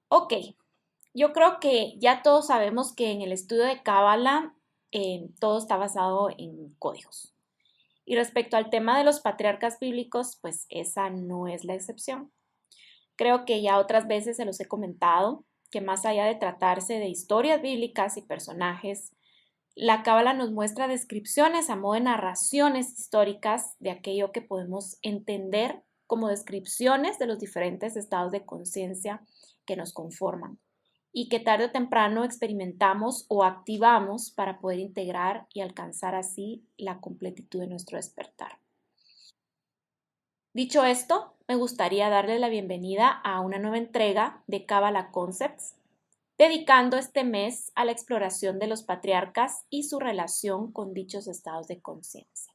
Ok, yo creo que ya todos sabemos que en el estudio de Cábala todo está basado en códigos. Y respecto al tema de los patriarcas bíblicos, pues esa no es la excepción. Creo que ya otras veces se los he comentado, que más allá de tratarse de historias bíblicas y personajes, la Cábala nos muestra descripciones a modo de narraciones históricas de aquello que podemos entender como descripciones de los diferentes estados de conciencia que nos conforman y que tarde o temprano experimentamos o activamos para poder integrar y alcanzar así la completitud de nuestro despertar. Dicho esto, me gustaría darle la bienvenida a una nueva entrega de Kabbalah Concepts, dedicando este mes a la exploración de los patriarcas y su relación con dichos estados de conciencia.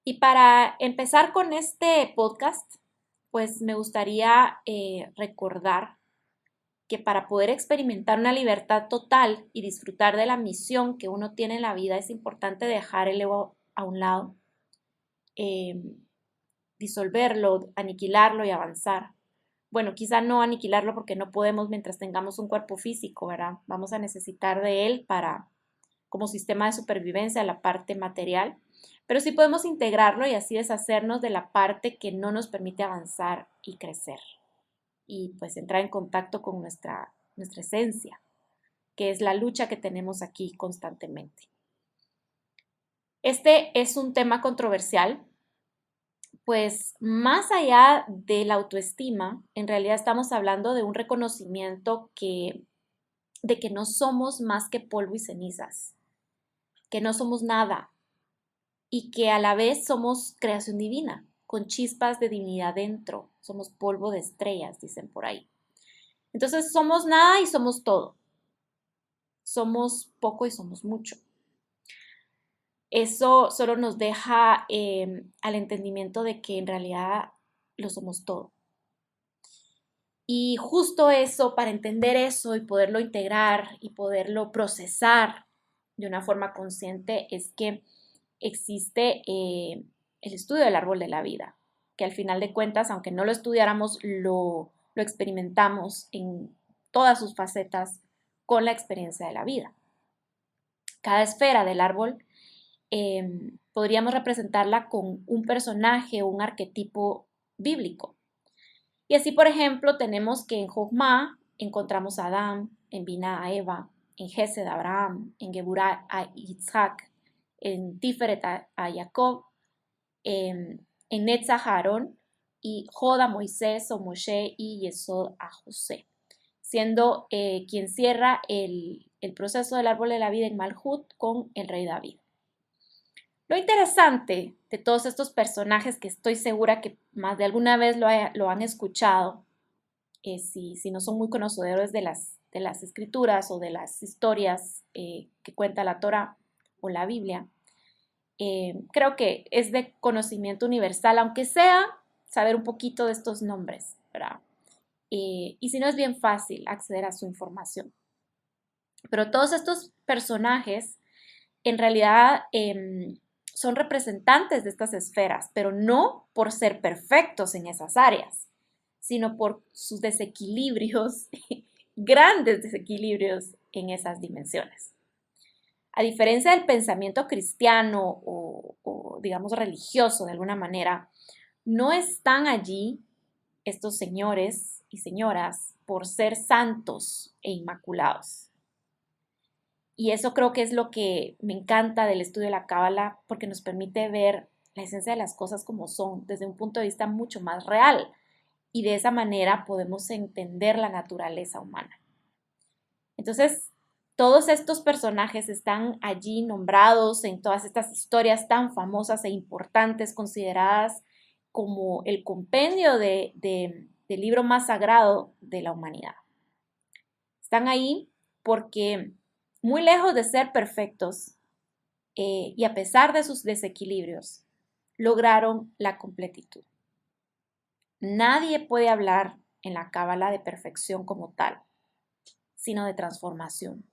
Y para empezar con este podcast, pues me gustaría recordar que para poder experimentar una libertad total y disfrutar de la misión que uno tiene en la vida es importante dejar el ego a un lado, eh, disolverlo, aniquilarlo y avanzar. Bueno, quizá no aniquilarlo porque no podemos mientras tengamos un cuerpo físico, ¿verdad? Vamos a necesitar de él para, como sistema de supervivencia, la parte material, pero sí podemos integrarlo y así deshacernos de la parte que no nos permite avanzar y crecer y pues entrar en contacto con nuestra esencia, que es la lucha que tenemos aquí constantemente. Este es un tema controversial, pues más allá de la autoestima, en realidad estamos hablando de un reconocimiento de que no somos más que polvo y cenizas, que no somos nada y que a la vez somos creación divina, con chispas de divinidad dentro, somos polvo de estrellas, dicen por ahí. Entonces somos nada y somos todo, somos poco y somos mucho. Eso solo nos deja al entendimiento de que en realidad lo somos todo. Y justo eso, para entender eso y poderlo integrar y poderlo procesar de una forma consciente, es que existe el estudio del árbol de la vida, que al final de cuentas, aunque no lo estudiáramos, lo experimentamos en todas sus facetas con la experiencia de la vida. Cada esfera del árbol podríamos representarla con un personaje o un arquetipo bíblico. Y así, por ejemplo, tenemos que en Jochma encontramos a Adán, en Binah a Eva, en Gesed a Abraham, en Geburah a Isaac, en Tiferet a Jacob, en Netzach a Aarón y Jod a Moisés o Moshe y Yesod a José, siendo quien cierra el proceso del árbol de la vida en Malhut con el rey David. Lo interesante de todos estos personajes que estoy segura que más de alguna vez lo han escuchado, si no son muy conocedores de las escrituras o de las historias que cuenta la Torá o la Biblia, creo que es de conocimiento universal, aunque sea saber un poquito de estos nombres, ¿verdad? Y si no es bien fácil acceder a su información. Pero todos estos personajes en realidad son representantes de estas esferas, pero no por ser perfectos en esas áreas, sino por sus desequilibrios, grandes desequilibrios en esas dimensiones. A diferencia del pensamiento cristiano o digamos religioso de alguna manera, no están allí estos señores y señoras por ser santos e inmaculados. Y eso creo que es lo que me encanta del estudio de la Cábala, porque nos permite ver la esencia de las cosas como son, desde un punto de vista mucho más real. Y de esa manera podemos entender la naturaleza humana. Entonces, todos estos personajes están allí nombrados en todas estas historias tan famosas e importantes, consideradas como el compendio del libro más sagrado de la humanidad. Están ahí porque muy lejos de ser perfectos y a pesar de sus desequilibrios, lograron la completitud. Nadie puede hablar en la Cábala de perfección como tal, sino de transformación.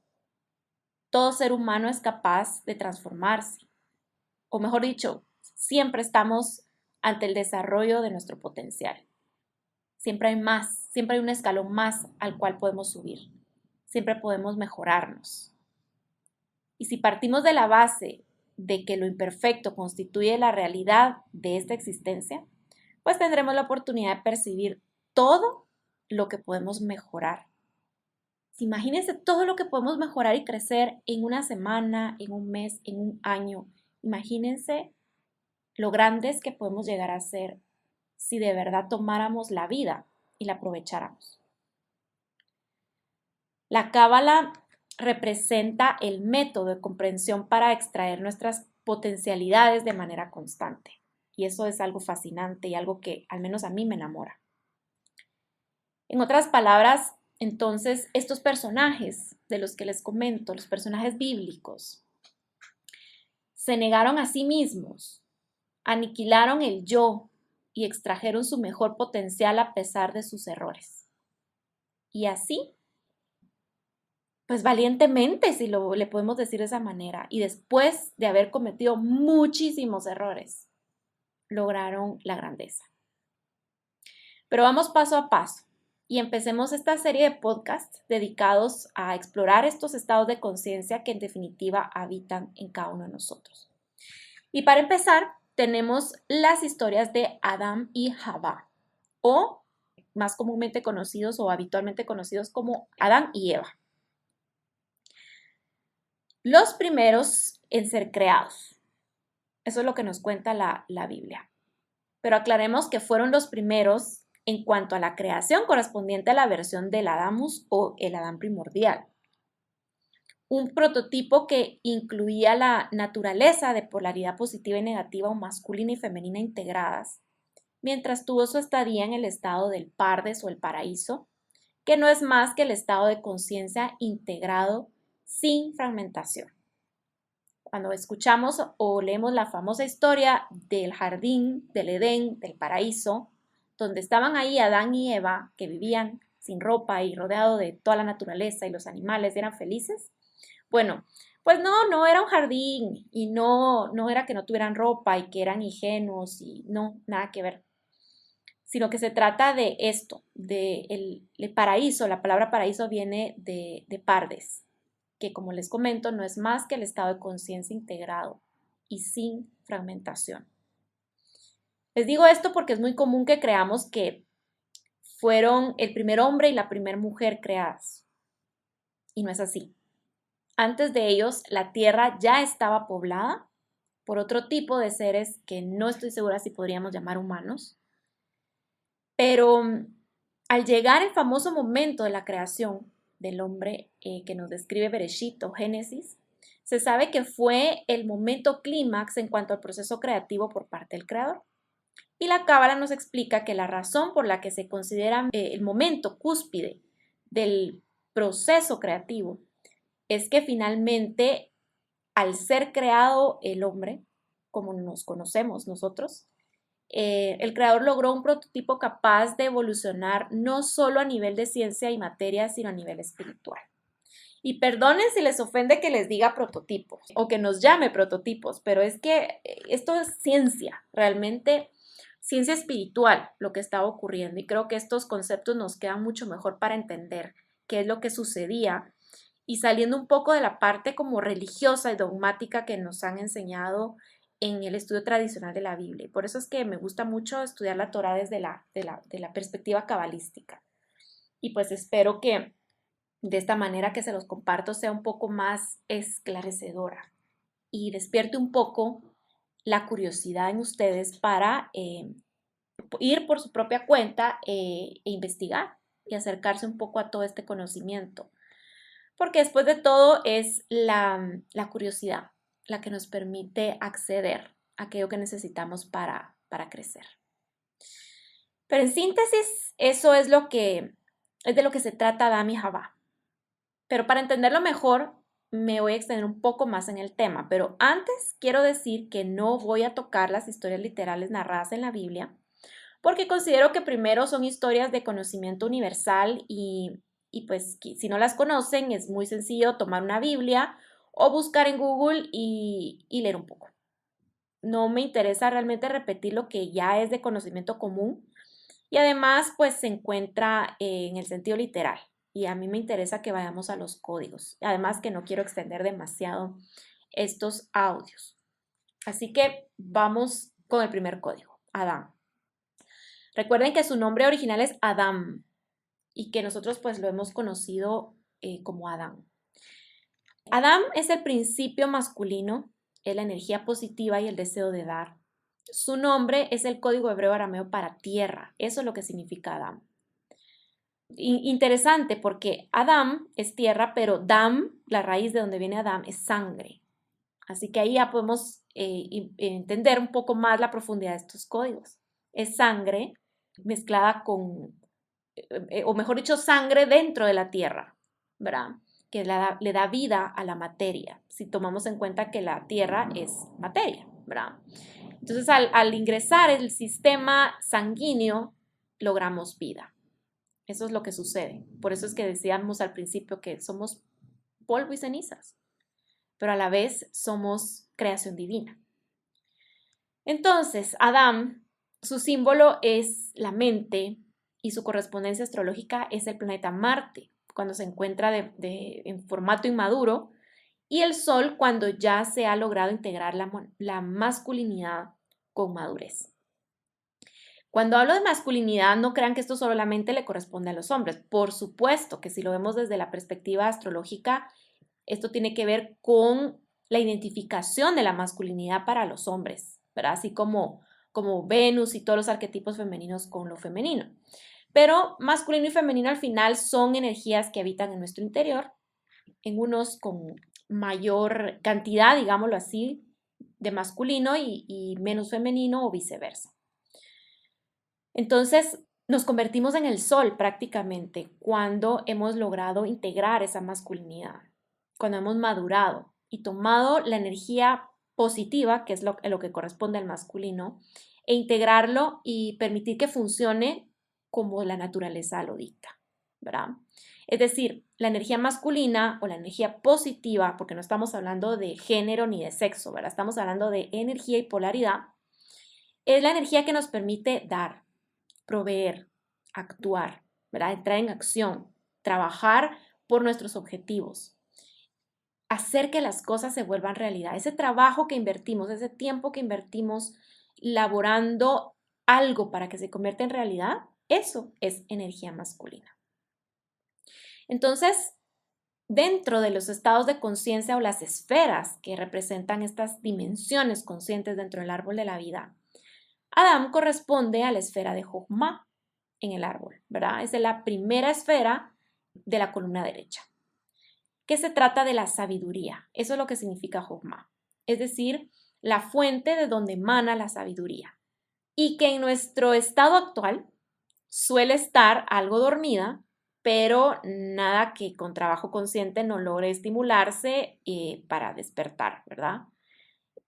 Todo ser humano es capaz de transformarse, o mejor dicho, siempre estamos ante el desarrollo de nuestro potencial. Siempre hay más, siempre hay un escalón más al cual podemos subir. Siempre podemos mejorarnos. Y si partimos de la base de que lo imperfecto constituye la realidad de esta existencia, pues tendremos la oportunidad de percibir todo lo que podemos mejorar. Imagínense todo lo que podemos mejorar y crecer en una semana, en un mes, en un año. Imagínense lo grandes que podemos llegar a ser si de verdad tomáramos la vida y la aprovecháramos. La cábala representa el método de comprensión para extraer nuestras potencialidades de manera constante. Y eso es algo fascinante y algo que al menos a mí me enamora. En otras palabras, entonces, estos personajes de los que les comento, los personajes bíblicos, se negaron a sí mismos, aniquilaron el yo y extrajeron su mejor potencial a pesar de sus errores. Y así, pues valientemente, si le podemos decir de esa manera, y después de haber cometido muchísimos errores, lograron la grandeza. Pero vamos paso a paso y empecemos esta serie de podcasts dedicados a explorar estos estados de conciencia que en definitiva habitan en cada uno de nosotros. Y para empezar, tenemos las historias de Adán y Jabá, o más comúnmente conocidos o habitualmente conocidos como Adán y Eva. Los primeros en ser creados. Eso es lo que nos cuenta la Biblia. Pero aclaremos que fueron los primeros en cuanto a la creación correspondiente a la versión del Adamus o el Adán primordial. Un prototipo que incluía la naturaleza de polaridad positiva y negativa o masculina y femenina integradas, mientras tuvo su estadía en el estado del Pardes o el paraíso, que no es más que el estado de conciencia integrado sin fragmentación. Cuando escuchamos o leemos la famosa historia del jardín, del Edén, del paraíso, donde estaban ahí Adán y Eva, que vivían sin ropa y rodeado de toda la naturaleza y los animales, eran felices. Bueno, pues no era un jardín y no era que no tuvieran ropa y que eran ingenuos y no, nada que ver, sino que se trata de esto, de el paraíso. La palabra paraíso viene de Pardes, que como les comento no es más que el estado de conciencia integrado y sin fragmentación. Les digo esto porque es muy común que creamos que fueron el primer hombre y la primera mujer creadas, y no es así. Antes de ellos, la tierra ya estaba poblada por otro tipo de seres que no estoy segura si podríamos llamar humanos, pero al llegar el famoso momento de la creación del hombre que nos describe Bereshit o Génesis, se sabe que fue el momento clímax en cuanto al proceso creativo por parte del creador. Y la Cábala nos explica que la razón por la que se considera el momento cúspide del proceso creativo es que finalmente, al ser creado el hombre, como nos conocemos nosotros, el creador logró un prototipo capaz de evolucionar no solo a nivel de ciencia y materia, sino a nivel espiritual. Y perdonen si les ofende que les diga prototipos o que nos llame prototipos, pero es que esto es ciencia, realmente ciencia espiritual lo que estaba ocurriendo, y creo que estos conceptos nos quedan mucho mejor para entender qué es lo que sucedía y saliendo un poco de la parte como religiosa y dogmática que nos han enseñado en el estudio tradicional de la Biblia. Por eso es que me gusta mucho estudiar la Torá desde la perspectiva cabalística. Y pues espero que de esta manera que se los comparto sea un poco más esclarecedora y despierte un poco la curiosidad en ustedes para ir por su propia cuenta e investigar y acercarse un poco a todo este conocimiento. Porque después de todo es la curiosidad la que nos permite acceder a aquello que necesitamos para crecer. Pero en síntesis, eso es de lo que se trata Adán y Jabá. Pero para entenderlo mejor, me voy a extender un poco más en el tema. Pero antes quiero decir que no voy a tocar las historias literales narradas en la Biblia, porque considero que primero son historias de conocimiento universal y pues si no las conocen es muy sencillo tomar una Biblia o buscar en Google y leer un poco. No me interesa realmente repetir lo que ya es de conocimiento común Y además, pues se encuentra en el sentido literal. Y a mí me interesa que vayamos a los códigos. Además que no quiero extender demasiado estos audios. Así que vamos con el primer código, Adán. Recuerden que su nombre original es Adam y que nosotros pues lo hemos conocido como Adán. Adán es el principio masculino, es la energía positiva y el deseo de dar. Su nombre es el código hebreo arameo para tierra. Eso es lo que significa Adán. Interesante porque Adam es tierra, pero Dam, la raíz de donde viene Adam, es sangre. Así que ahí ya podemos entender un poco más la profundidad de estos códigos. Es sangre mezclada con, o mejor dicho, sangre dentro de la tierra, ¿verdad? Que le da vida a la materia, si tomamos en cuenta que la tierra es materia, ¿verdad? Entonces, al ingresar el sistema sanguíneo, logramos vida. Eso es lo que sucede. Por eso es que decíamos al principio que somos polvo y cenizas, pero a la vez somos creación divina. Entonces, Adán, su símbolo es la mente y su correspondencia astrológica es el planeta Marte, cuando se encuentra en formato inmaduro, y el Sol cuando ya se ha logrado integrar la masculinidad con madurez. Cuando hablo de masculinidad, no crean que esto solamente le corresponde a los hombres. Por supuesto que si lo vemos desde la perspectiva astrológica, esto tiene que ver con la identificación de la masculinidad para los hombres, ¿verdad? Así como Venus y todos los arquetipos femeninos con lo femenino. Pero masculino y femenino al final son energías que habitan en nuestro interior, en unos con mayor cantidad, digámoslo así, de masculino y menos femenino o viceversa. Entonces, nos convertimos en el sol prácticamente cuando hemos logrado integrar esa masculinidad, cuando hemos madurado y tomado la energía positiva, que es lo que corresponde al masculino, e integrarlo y permitir que funcione como la naturaleza lo dicta, ¿verdad? Es decir, la energía masculina o la energía positiva, porque no estamos hablando de género ni de sexo, ¿verdad? Estamos hablando de energía y polaridad, es la energía que nos permite dar, proveer, actuar, ¿verdad? Entrar en acción, trabajar por nuestros objetivos, hacer que las cosas se vuelvan realidad. Ese trabajo que invertimos, ese tiempo que invertimos laborando algo para que se convierta en realidad, eso es energía masculina. Entonces, dentro de los estados de conciencia o las esferas que representan estas dimensiones conscientes dentro del árbol de la vida, Adán corresponde a la esfera de Jochma en el árbol, ¿verdad? Es la primera esfera de la columna derecha, que se trata de la sabiduría. Eso es lo que significa Jochma, es decir, la fuente de donde emana la sabiduría y que en nuestro estado actual suele estar algo dormida, pero nada que con trabajo consciente no logre estimularse para despertar, ¿verdad?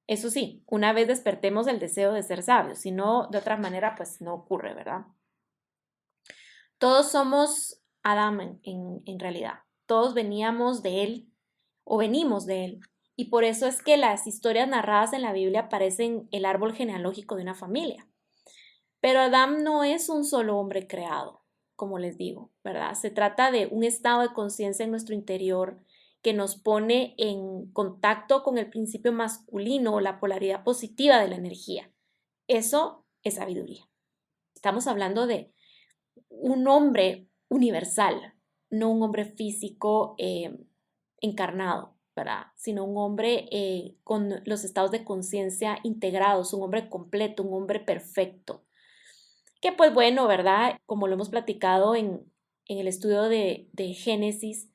Eso sí, una vez despertemos el deseo de ser sabios, si no, de otra manera, pues no ocurre, ¿verdad? Todos somos Adán en realidad. Todos veníamos de él o venimos de él. Y por eso es que las historias narradas en la Biblia parecen el árbol genealógico de una familia. Pero Adán no es un solo hombre creado, como les digo, ¿verdad? Se trata de un estado de conciencia en nuestro interior que nos pone en contacto con el principio masculino o la polaridad positiva de la energía. Eso es sabiduría. Estamos hablando de un hombre universal, no un hombre físico encarnado, ¿verdad? Sino un hombre con los estados de conciencia integrados, un hombre completo, un hombre perfecto. Que pues bueno, ¿verdad? Como lo hemos platicado en el estudio de Génesis,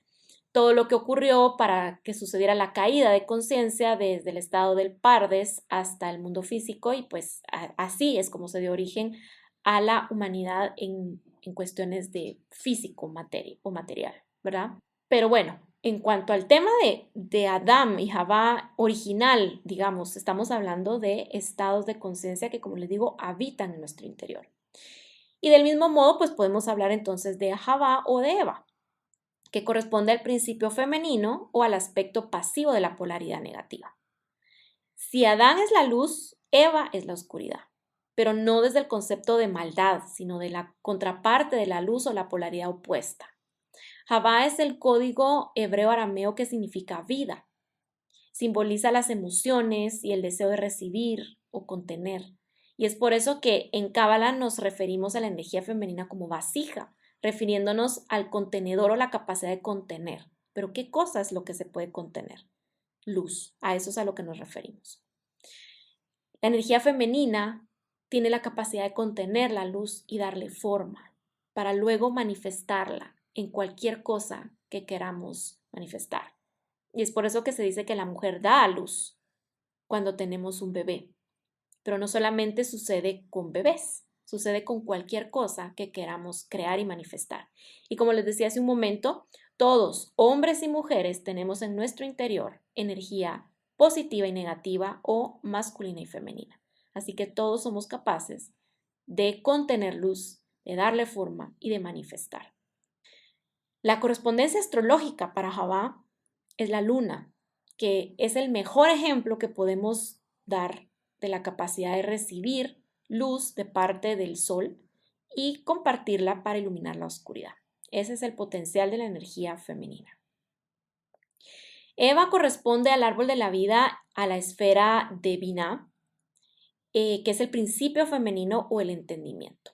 todo lo que ocurrió para que sucediera la caída de conciencia desde el estado del Pardes hasta el mundo físico y pues así es como se dio origen a la humanidad en cuestiones de físico materia, o material, ¿verdad? Pero bueno, en cuanto al tema de Adán y Jabá original, digamos, estamos hablando de estados de conciencia que, como les digo, habitan en nuestro interior. Y del mismo modo, pues podemos hablar entonces de Jabá o de Eva, que corresponde al principio femenino o al aspecto pasivo de la polaridad negativa. Si Adán es la luz, Eva es la oscuridad. pero no desde el concepto de maldad, sino de la contraparte de la luz o la polaridad opuesta. Havá es el código hebreo-arameo que significa vida. Simboliza las emociones y el deseo de recibir o contener. Y es por eso que en Cábala nos referimos a la energía femenina como vasija, refiriéndonos al contenedor o la capacidad de contener. Pero ¿qué cosa es lo que se puede contener? Luz. A eso es a lo que nos referimos. La energía femenina tiene la capacidad de contener la luz y darle forma para luego manifestarla en cualquier cosa que queramos manifestar. Y es por eso que se dice que la mujer da a luz cuando tenemos un bebé. Pero no solamente sucede con bebés, sucede con cualquier cosa que queramos crear y manifestar. Y como les decía hace un momento, todos, hombres y mujeres, tenemos en nuestro interior energía positiva y negativa o masculina y femenina. Así que todos somos capaces de contener luz, de darle forma y de manifestar. La correspondencia astrológica para Havá es la luna, que es el mejor ejemplo que podemos dar de la capacidad de recibir luz de parte del sol y compartirla para iluminar la oscuridad. Ese es el potencial de la energía femenina. Eva corresponde al árbol de la vida, a la esfera de Binah, que es el principio femenino o el entendimiento.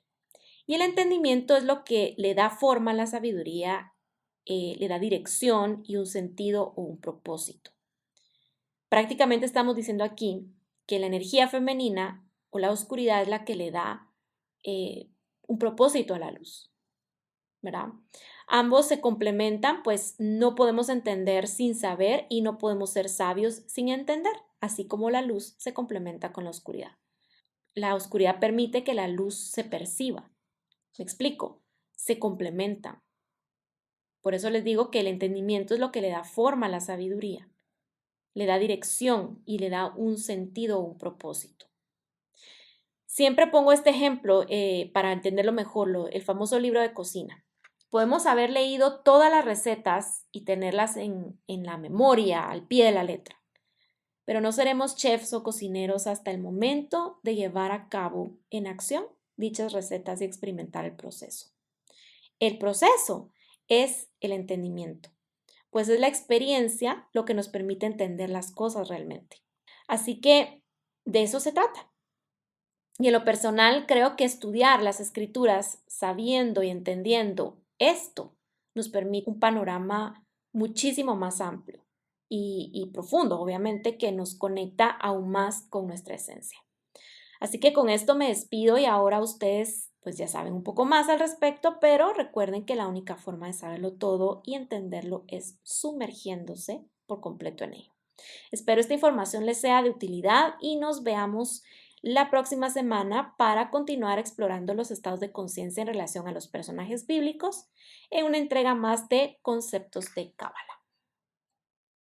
Y el entendimiento es lo que le da forma a la sabiduría, le da dirección y un sentido o un propósito. Prácticamente estamos diciendo aquí que la energía femenina o la oscuridad es la que le da un propósito a la luz, ¿verdad? Ambos se complementan, pues no podemos entender sin saber y no podemos ser sabios sin entender, así como la luz se complementa con la oscuridad. La oscuridad permite que la luz se perciba. ¿Me explico? Se complementan. Por eso les digo que el entendimiento es lo que le da forma a la sabiduría, le da dirección y le da un sentido o un propósito. Siempre pongo este ejemplo para entenderlo mejor, el famoso libro de cocina. Podemos haber leído todas las recetas y tenerlas en la memoria, al pie de la letra, pero no seremos chefs o cocineros hasta el momento de llevar a cabo en acción dichas recetas y experimentar el proceso. El proceso es el entendimiento, pues es la experiencia lo que nos permite entender las cosas realmente. Así que de eso se trata. Y en lo personal creo que estudiar las escrituras sabiendo y entendiendo esto nos permite un panorama muchísimo más amplio y profundo, obviamente, que nos conecta aún más con nuestra esencia. Así que con esto me despido y ahora ustedes pues ya saben un poco más al respecto, pero recuerden que la única forma de saberlo todo y entenderlo es sumergiéndose por completo en ello. Espero esta información les sea de utilidad y nos veamos la próxima semana para continuar explorando los estados de conciencia en relación a los personajes bíblicos en una entrega más de conceptos de Cábala.